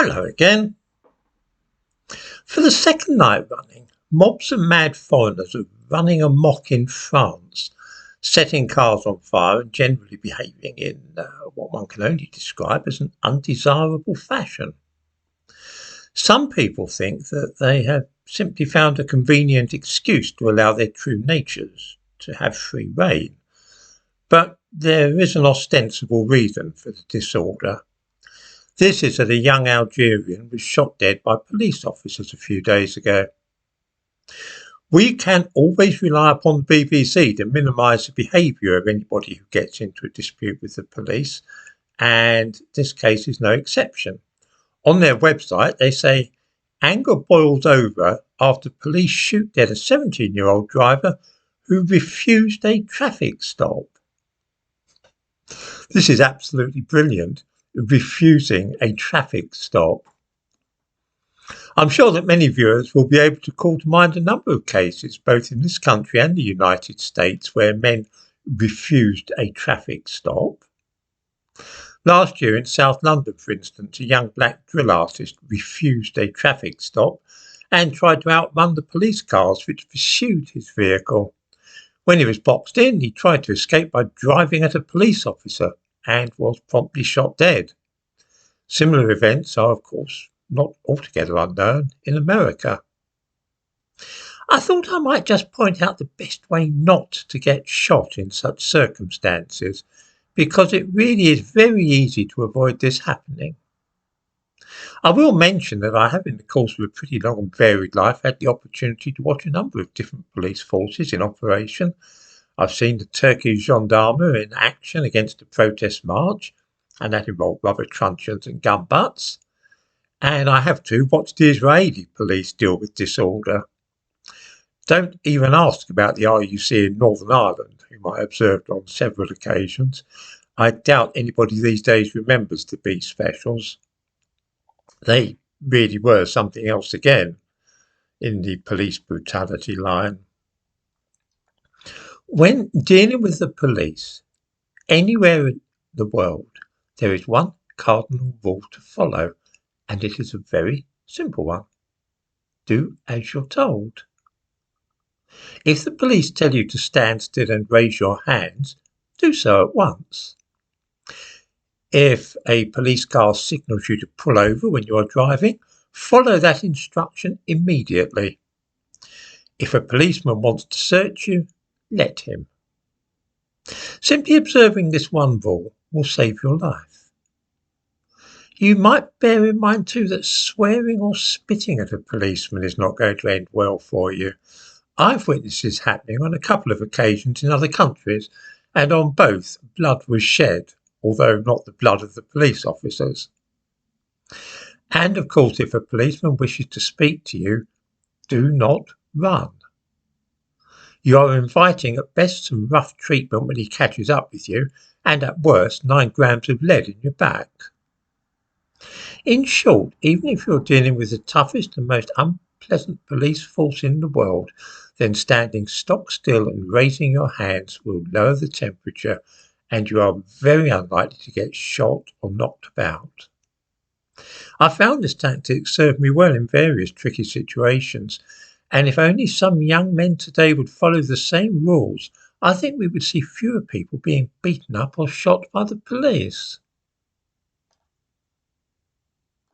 Hello again. For the second night running, mobs of mad foreigners are running amok in France, setting cars on fire and generally behaving in what one can only describe as an undesirable fashion. Some people think that they have simply found a convenient excuse to allow their true natures to have free rein, but there is an ostensible reason for the disorder. This is that a young Algerian was shot dead by police officers a few days ago. We can always rely upon the BBC to minimise the behaviour of anybody who gets into a dispute with the police, and this case is no exception. On their website, they say, anger boils over after police shoot dead a 17-year-old driver who refused a traffic stop. This is absolutely brilliant. Refusing a traffic stop. I'm sure that many viewers will be able to call to mind a number of cases, both in this country and the United States, where men refused a traffic stop. Last year in South London, for instance, a young black drill artist refused a traffic stop and tried to outrun the police cars which pursued his vehicle. When he was boxed in, he tried to escape by driving at a police officer and was promptly shot dead. Similar events are, of course, not altogether unknown in America. I thought I might just point out the best way not to get shot in such circumstances, because it really is very easy to avoid this happening. I will mention that I have, in the course of a pretty long and varied life, had the opportunity to watch a number of different police forces in operation. I've seen the Turkish gendarme in action against a protest march, and that involved rubber truncheons and gun butts. And I have too watched the Israeli police deal with disorder. Don't even ask about the RUC in Northern Ireland, whom I observed on several occasions. I doubt anybody these days remembers the B specials. They really were something else again in the police brutality line. When dealing with the police anywhere in the world, there is one cardinal rule to follow, and it is a very simple one. Do as you're told. If the police tell you to stand still and raise your hands, do so at once. If a police car signals you to pull over when you are driving, follow that instruction immediately. If a policeman wants to search you, let him. Simply observing this one rule will save your life. You might bear in mind too that swearing or spitting at a policeman is not going to end well for you. I've witnessed this happening on a couple of occasions in other countries, and on both blood was shed, although not the blood of the police officers. And of course, if a policeman wishes to speak to you, do not run. You are inviting at best some rough treatment when he catches up with you, and at worst 9 grams of lead in your back. In short, even if you're dealing with the toughest and most unpleasant police force in the world, then standing stock still and raising your hands will lower the temperature, and you are very unlikely to get shot or knocked about. I found this tactic served me well in various tricky situations, and if only some young men today would follow the same rules, I think we would see fewer people being beaten up or shot by the police.